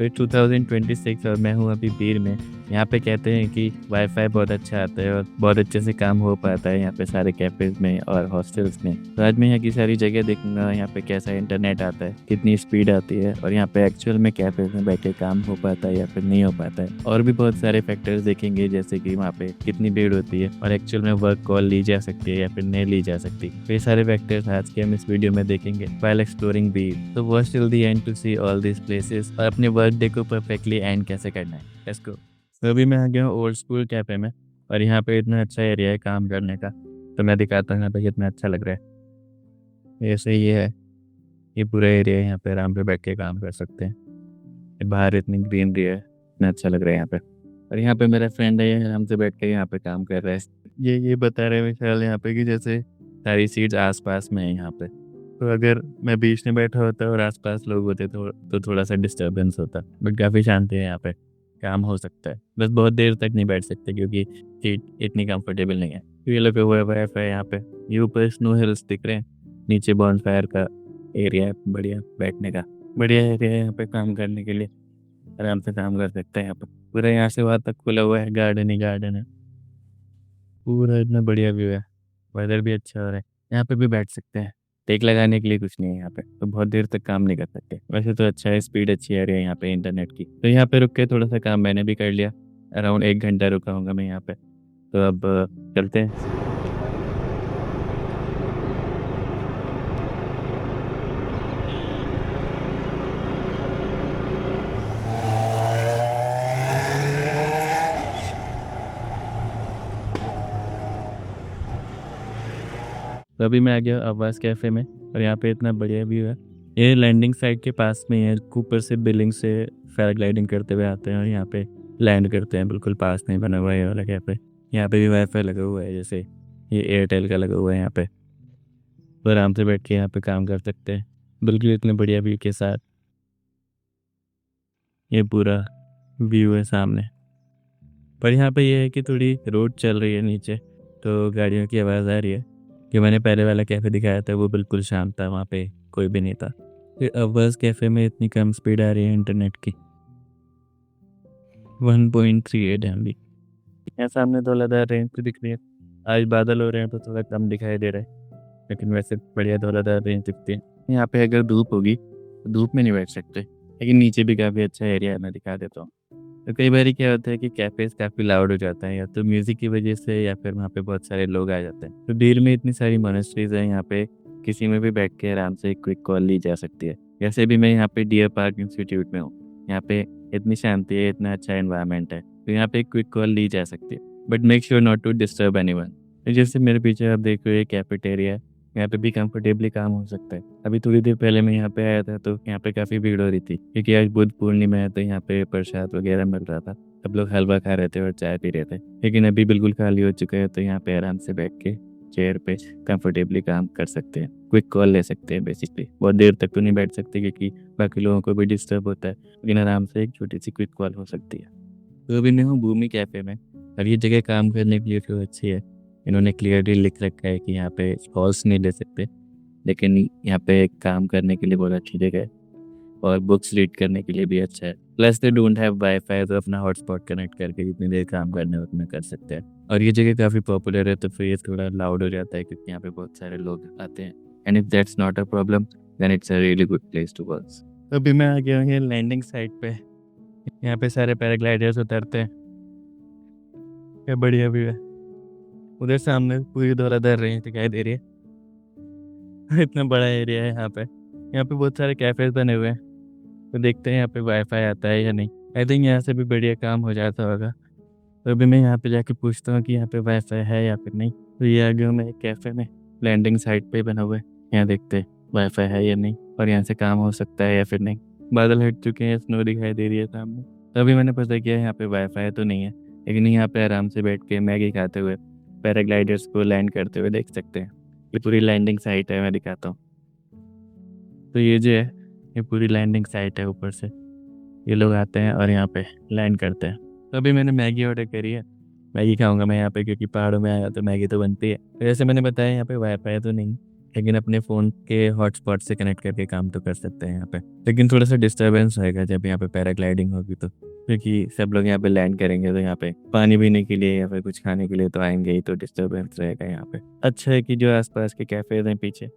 फिर 2026 और मैं हूँ अभी बीर में। यहाँ पे कहते हैं कि वाईफाई बहुत अच्छा आता है और बहुत अच्छे से काम हो पाता है यहाँ पे सारे कैफ़ेज़ में और हॉस्टल्स में। तो आज मैं यहाँ की सारी जगह देखूंगा, यहाँ पे कैसा इंटरनेट आता है, कितनी स्पीड आती है और यहाँ पे एक्चुअल में कैफ़ेज़ में बैठ के काम हो पाता है या फिर नहीं हो पाता है। और भी बहुत सारे फैक्टर्स देखेंगे, जैसे कि वहाँ पे कितनी भीड़ होती है और एक्चुअल में वर्क कॉल ली जा सकती है या फिर नहीं ली जा सकती। तो ये सारे फैक्टर्स आज के हम इस वीडियो में देखेंगे व्हाइल एक्सप्लोरिंग बीर। तो watch till the end to see all this places और अपने वर्क डे को परफेक्टली एंड कैसे करना है। Let's go. तो अभी मैं आ गया हूँ ओल्ड स्कूल कैफ़े में और यहाँ पे इतना अच्छा एरिया है काम करने का। तो मैं दिखाता हूँ यहाँ पे कितना अच्छा लग रहा है। ऐसे ये है, ये पूरा एरिया है, यहाँ पे आराम से बैठ के काम कर सकते हैं। बाहर इतनी ग्रीनरी है, इतना अच्छा लग रहा है यहाँ पे। और यहाँ पे मेरा फ्रेंड है, ये आराम से बैठ के यहाँ पे काम कर रहा है। ये बता रहे हैं ख्याल यहाँ पे कि जैसे सारी सीट्स आसपास में है यहाँ पे। तो अगर मैं बीच में बैठा होता और आसपास लोग होते तो थोड़ा सा डिस्टर्बेंस होता, बट काफ़ी शांति है यहाँ पे, काम हो सकता है। बस बहुत देर तक नहीं बैठ सकते क्योंकि सीट इतनी कंफर्टेबल नहीं है। तो ये लगे हुआ है वाईफाई यहाँ पे। ये ऊपर स्नो हिल्स दिख रहे हैं, नीचे बॉनफायर का एरिया है, बढ़िया बैठने का बढ़िया एरिया है यहाँ पे काम करने के लिए। आराम से काम कर सकते हैं यहाँ पर। पूरा यहाँ से वहाँ तक खुला हुआ है, गार्डन ही गार्डन है। पूरा इतना बढ़िया व्यू है, वेदर भी अच्छा हो रहा है। यहाँ पे भी बैठ सकते हैं, टेक लगाने के लिए कुछ नहीं है यहाँ पे, तो बहुत देर तक काम नहीं कर सकते। वैसे तो अच्छा है, स्पीड अच्छी आ रही है यहाँ पे इंटरनेट की। तो यहाँ पे रुक के थोड़ा सा काम मैंने भी कर लिया। अराउंड 1 घंटा रुका हूँगा मैं यहाँ पे। तो अब चलते हैं। तो अभी मैं आ गया आवाज़ कैफ़े में और यहाँ पे इतना बढ़िया व्यू है। ये लैंडिंग साइट के पास में ही है, ऊपर से बिल्डिंग से पैराग्लाइडिंग करते हुए आते हैं और यहाँ पे लैंड करते हैं। बिल्कुल पास में बना हुआ है ये वाला कैफ़े। यहाँ पे भी वाईफाई लगा हुआ है, जैसे ये एयरटेल का लगा हुआ है यहाँ पे। तो आराम से बैठ के यहाँ पे काम कर सकते हैं, बिल्कुल इतने बढ़िया व्यू के साथ। ये पूरा व्यू है सामने। पर यहाँ पे ये है कि थोड़ी रोड चल रही है नीचे, तो गाड़ियों की आवाज़ आ रही है। कि मैंने पहले वाला कैफ़े दिखाया था वो बिल्कुल शांत था, वहाँ पे कोई भी नहीं था। फिर अव्वस कैफ़े में इतनी कम स्पीड आ रही है इंटरनेट की, 1.38 MB। यहाँ सामने धौलाधार रेंज तो दिख रही है। आज बादल हो रहे हैं तो थोड़ा कम दिखाई दे रहा है, लेकिन वैसे बढ़िया धौलाधार रेंज दिखती है। यहाँ पे अगर धूप होगी तो धूप में नहीं बैठ सकते, लेकिन नीचे भी काफ़ी अच्छा एरिया है, मैं दिखा देता हूँ। तो कई बार क्या होता है कि कैफ़ेज़ काफ़ी लाउड हो जाता है, या तो म्यूज़िक की वजह से या फिर वहाँ पे बहुत सारे लोग आ जाते हैं। तो भीड़ में इतनी सारी मोनेस्ट्रीज़ हैं, यहाँ पे किसी में भी बैठ के आराम से क्विक कॉल ली जा सकती है। वैसे भी मैं यहाँ पे डियर पार्क इंस्टीट्यूट में हूँ। यहाँ पे इतनी शांति है, इतना अच्छा एनवायरनमेंट है, तो यहाँ पे क्विक कॉल ली जा सकती है। But make sure not to disturb anyone. जैसे मेरे पीछे आप देख रहे हो, ये कैफेटेरिया है, यहाँ पे भी कंफर्टेबली काम हो सकता है। अभी थोड़ी देर पहले मैं यहाँ पे आया था तो यहाँ पे काफ़ी भीड़ हो रही थी, क्योंकि आज बुद्ध पूर्णिमा है, तो यहाँ पे प्रसाद वगैरह मिल रहा था। सब लोग हलवा खा रहे थे और चाय पी रहे थे। लेकिन अभी बिल्कुल खाली हो चुका है, तो यहाँ पे आराम से बैठ के चेयर पे कंफर्टेबली काम कर सकते हैं, क्विक कॉल ले सकते हैं। बेसिकली बहुत देर तक तो नहीं बैठ सकते क्योंकि बाकी लोगों को भी डिस्टर्ब होता है, लेकिन आराम से एक छोटी सी क्विक कॉल हो सकती है। तो अभी मैं हूँ भूमि कैफ़े में और ये जगह काम करने के लिए तो अच्छी है। इन्होंने क्लियरली लिख रखा है कि यहाँ पे कॉल्स नहीं ले सकते, लेकिन यहाँ पे काम करने के लिए बहुत अच्छी जगह है और बुक्स रीड करने के लिए भी अच्छा है। Plus they don't have wifi, तो अपना हॉटस्पॉट कनेक्ट करके जितनी देर काम करना है उतना कर सकते हैं। और ये जगह काफ़ी पॉपुलर है, तो फिर ये थोड़ा लाउड हो जाता है क्योंकि यहाँ पे बहुत सारे लोग आते हैं। And if that's not a problem then it's a really good place to work. अभी मैं आ गया हूँ लैंडिंग साइट पे। यहाँ पे सारे पैराग्लाइडर्स उतरते हैं। क्या बढ़िया व्यू है। उधर सामने पूरी धौलाधार रेंज दिखाई दे रही है। इतना बड़ा एरिया है यहाँ पे। यहाँ पे बहुत सारे कैफ़ेज बने हुए हैं, तो देखते हैं यहाँ पे वाईफाई आता है या नहीं। आई थिंक यहाँ से भी बढ़िया काम हो जाता होगा। तो अभी मैं यहाँ पे जाके पूछता हूँ कि यहाँ पे वाईफाई है या फिर नहीं। तो ये आ गया हूँ मैं एक कैफ़े में, लैंडिंग साइट पे बना हुआ है। यहाँ देखते हैं वाईफाई है या नहीं और यहाँ से काम हो सकता है या फिर नहीं। बादल हट चुके हैं, स्नो दिखाई दे रही है सामने। तो अभी मैंने पता किया यहाँ पे वाईफाई तो नहीं है, लेकिन यहाँ पे आराम से बैठ के मैगी खाते हुए पैराग्लाइडर्स को लैंड करते हुए देख सकते हैं। ये पूरी लैंडिंग साइट है, मैं दिखाता हूँ। तो ये जो है, ये पूरी लैंडिंग साइट है। ऊपर से ये लोग आते हैं और यहाँ पे लैंड करते हैं। तो अभी मैंने मैगी ऑर्डर करी है, मैगी खाऊंगा मैं यहाँ पे, क्योंकि पहाड़ों में आया तो मैगी तो बनती है। तो जैसे मैंने बताया यहाँ पे वाईफाई तो नहीं, लेकिन अपने फ़ोन के हॉटस्पॉट से कनेक्ट करके काम तो कर सकते हैं यहाँ पे। लेकिन थोड़ा सा डिस्टर्बेंस होएगा जब यहाँ पे पैराग्लाइडिंग होगी तो, क्योंकि सब लोग यहाँ पे लैंड करेंगे तो यहाँ पे पानी पीने के लिए या फिर कुछ खाने के लिए तो आएंगे ही, तो डिस्टर्बेंस रहेगा यहाँ पे। अच्छा है कि जो आसपास के कैफ़ेज़ हैं पीछे,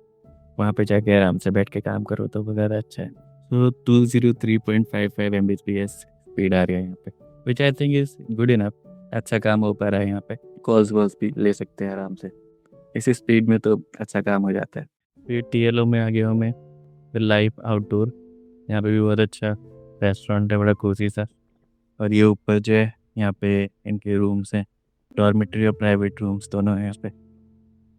वहाँ पे जाके आराम से बैठ के काम करो तो वो ज़्यादा अच्छा है। तो 203.55 Mbps स्पीड आ रही है यहाँ पे, which I think is good enough. अच्छा काम हो पा रहा है यहाँ पे, कॉल्स वॉल्स भी ले सकते हैं आराम से। इस स्पीड में तो अच्छा काम हो जाता है। फिर TLO में आ गया हूँ मैं, फिर लाइफ आउटडोर। यहाँ पे भी बहुत अच्छा रेस्टोरेंट है, बड़ा कोसी सा। और ये ऊपर जो है यहाँ पे इनके रूम्स हैं, डॉर्मेटरी और प्राइवेट रूम्स दोनों हैं यहाँ पे।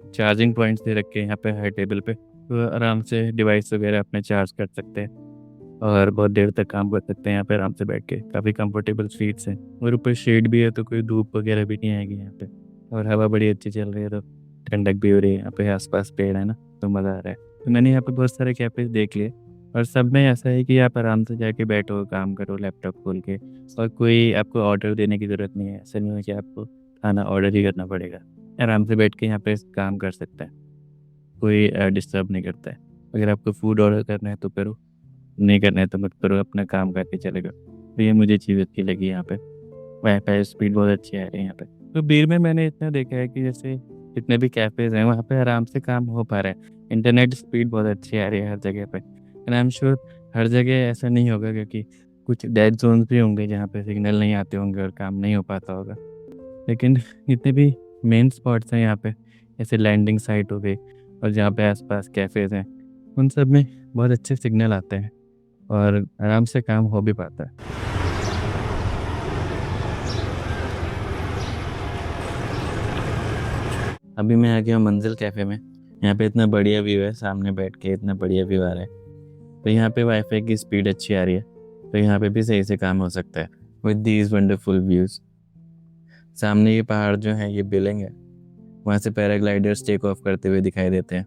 चार्जिंग पॉइंट्स दे रखे हैं यहाँ पे हर टेबल पे, तो आराम से डिवाइस वगैरह अपने चार्ज कर सकते हैं और बहुत देर तक काम कर सकते हैं यहाँ पे आराम से बैठ के। काफ़ी कंफर्टेबल सीट्स हैं और ऊपर शेड भी है, तो कोई धूप वगैरह भी नहीं आएगी यहाँ पे। और हवा बड़ी अच्छी चल रही है, तो ठंडक भी हो रही है यहाँ पे। आसपास पेड़ है ना, तो मज़ा आ रहा है। तो मैंने यहाँ पे बहुत सारे कैफ़े देख लिए और सब में ऐसा है कि आप आराम से जाके बैठो, काम करो लैपटॉप खोल के, और कोई आपको ऑर्डर देने की ज़रूरत नहीं है। ऐसा नहीं है कि आपको खाना ऑर्डर ही करना पड़ेगा। आराम से बैठ के यहाँ पे काम कर सकता है, कोई डिस्टर्ब नहीं करता है। अगर आपको फूड ऑर्डर करना है तो करो, नहीं करना है तो मत करो, अपना काम करके चले जाओ। तो ये मुझे चीज़ अच्छी लगी यहाँ पे। वाईफाई स्पीड बहुत अच्छी आ रही है यहाँ पे। तो बीर में मैंने इतना देखा है कि जैसे जितने भी कैफ़ेज़ हैं वहाँ पे आराम से काम हो पा रहा है। इंटरनेट स्पीड बहुत अच्छी आ रही है हर जगह पे, एंड आई एम श्योर हर जगह ऐसा नहीं होगा, क्योंकि कुछ डेड ज़ोन्स भी होंगे जहाँ पे सिग्नल नहीं आते होंगे और काम नहीं हो पाता होगा। लेकिन जितने भी मेन स्पॉट्स हैं यहाँ पे, जैसे लैंडिंग साइट हो गई और जहाँ पे आसपास कैफ़ेज़ हैं, उन सब में बहुत अच्छे सिग्नल आते हैं और आराम से काम हो भी पाता है। अभी मैं आ गया हूँ मंजिल कैफ़े में। यहाँ पे इतना बढ़िया व्यू है, सामने बैठ के इतना बढ़िया व्यू आ रहा है। तो यहाँ पे वाईफाई की स्पीड अच्छी आ रही है, तो यहाँ पे भी सही से काम हो सकता है विद दीज वंडरफुल व्यूज़। सामने ये पहाड़ जो है ये बिलिंग है, वहाँ से पैराग्लाइडर्स टेक ऑफ करते हुए दिखाई देते हैं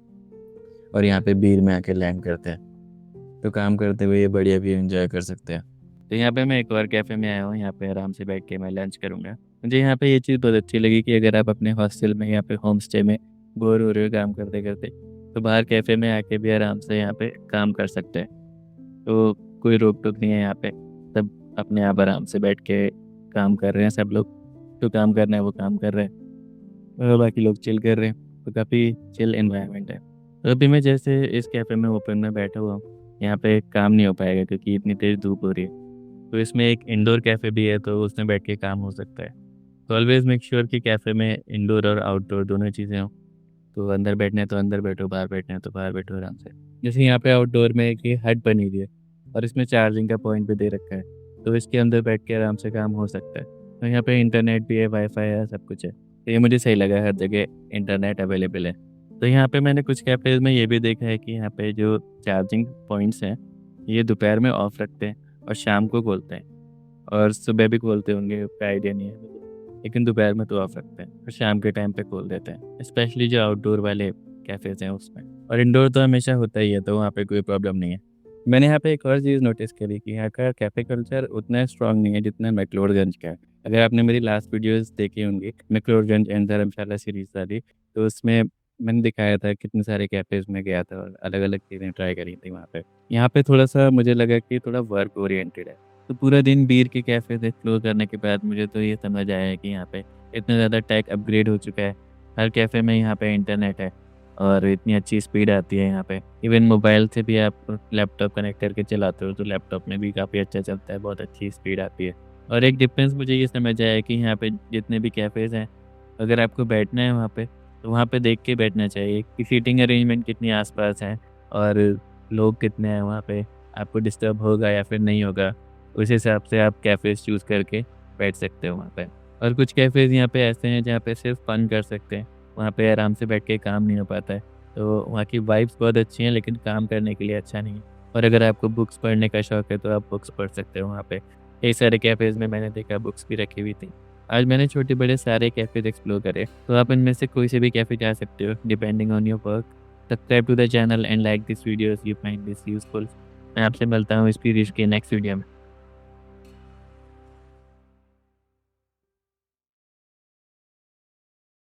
और यहाँ पे बीर में आके लैंड करते हैं। तो काम करते हुए ये बढ़िया व्यू एंजॉय कर सकते हैं। तो यहाँ पे मैं एक और कैफ़े में आया हूँ, यहाँ पे आराम से बैठ के मैं लंच करूँगा। मुझे यहाँ पे ये चीज़ बहुत अच्छी लगी कि अगर आप अपने हॉस्टल में या पे होम स्टे में बोर हो रहे हो काम करते करते, तो बाहर कैफ़े में आके भी आराम से यहाँ पे काम कर सकते हैं। तो कोई रोक टोक नहीं है यहाँ पे, सब अपने आप आराम से बैठ के काम कर रहे हैं। सब लोग जो काम करना है वो काम कर रहे हैं और बाकी लोग चिल कर रहे हैं। तो काफ़ी चिल एनवायरनमेंट है। तो अभी मैं जैसे इस कैफ़े में ओपन में बैठा हुआ हूँ, यहाँ पे काम नहीं हो पाएगा क्योंकि इतनी तेज़ धूप हो रही है। तो इसमें एक इंडोर कैफ़े भी है, तो उसमें बैठ के काम हो सकता है। तो ऑलवेज़ मेक श्योर कि कैफ़े में इंडोर और आउटडोर दोनों चीज़ें हों। तो अंदर बैठना है तो अंदर बैठो, बाहर बैठना है तो बाहर बैठो आराम से। जैसे यहाँ पे आउटडोर में एक ये हट बनी हुई है और इसमें चार्जिंग का पॉइंट भी दे रखा है, तो इसके अंदर बैठ के आराम से काम हो सकता है। तो यहाँ पे इंटरनेट भी है, वाईफाई है, सब कुछ है। तो ये मुझे सही लगा, हर जगह इंटरनेट अवेलेबल है। तो यहाँ पे मैंने कुछ कैफ़ेज़ में ये भी देखा है कि यहाँ पे जो चार्जिंग पॉइंट्स हैं, ये दोपहर में ऑफ रखते हैं और शाम को खोलते हैं, और सुबह भी खोलते होंगे, कोई आइडिया नहीं है मुझे। लेकिन दोपहर में तो ऑफ रखते हैं और शाम के टाइम पे खोल देते हैं, स्पेशली जो आउटडोर वाले कैफ़ेज़ हैं उसमें। और इंडोर तो हमेशा होता ही है, तो वहाँ पे कोई प्रॉब्लम नहीं है। मैंने यहाँ पे एक और चीज़ नोटिस करी कि यहाँ का कैफ़े कल्चर उतना स्ट्रॉन्ग नहीं है जितना मैक्लोडगंज का है। अगर आपने मेरी लास्ट वीडियोज़ देखी होंगी, मैक्लोडगंज एंड धर्मशाला सीरीज़ वाली, तो उसमें मैंने दिखाया था कितने सारे कैफ़ेज़ में गया था और अलग-अलग चीज़ें ट्राई करी थी वहाँ पे। यहाँ पे थोड़ा-सा मुझे लगा कि थोड़ा वर्क ओरिएंटेड है। तो पूरा दिन बीर के कैफ़ेज़ एक्सप्लोर करने के बाद मुझे तो ये समझ आया है कि यहाँ पे इतना ज़्यादा टेक अपग्रेड हो चुका है। हर कैफ़े में यहाँ पे इंटरनेट है और इतनी अच्छी स्पीड आती है यहाँ पे। इवन मोबाइल से भी आप लैपटॉप कनेक्ट करके चलाते हो तो लैपटॉप में भी काफ़ी अच्छा चलता है, बहुत अच्छी स्पीड आती है। और एक डिफ़रेंस मुझे ये समझ आया है कि यहाँ पे जितने भी कैफ़ेज़ हैं, अगर आपको बैठना है वहाँ पे, तो वहाँ पे देख के बैठना चाहिए कि सीटिंग अरेंजमेंट कितनी आस-पास है और लोग कितने हैं वहाँ पे, आपको डिस्टर्ब होगा या फिर नहीं होगा। उस हिसाब से आप कैफ़ेज़ चूज़ करके बैठ सकते हो वहाँ पे। और कुछ कैफ़ेज़ यहाँ पे ऐसे हैं जहाँ पे सिर्फ़ फ़न कर सकते हैं, वहाँ पे आराम से बैठ के काम नहीं हो पाता है। तो वहाँ की वाइब्स बहुत अच्छी हैं, लेकिन काम करने के लिए अच्छा नहीं है। और अगर आपको बुक्स पढ़ने का शौक है तो आप बुक्स पढ़ सकते हो वहाँ पे। कई सारे कैफ़ेज़ में मैंने देखा बुक्स भी रखी हुई थी। आज मैंने छोटे-बड़े सारे कैफ़ेज़ एक्सप्लोर करे, तो आप इनमें से कोई से भी कैफ़े जा सकते हो depending on your work. Subscribe to the channel and like this videos, you find this useful. मैं आपसे मिलता हूँ इस सीरीज़ के नेक्स्ट वीडियो में।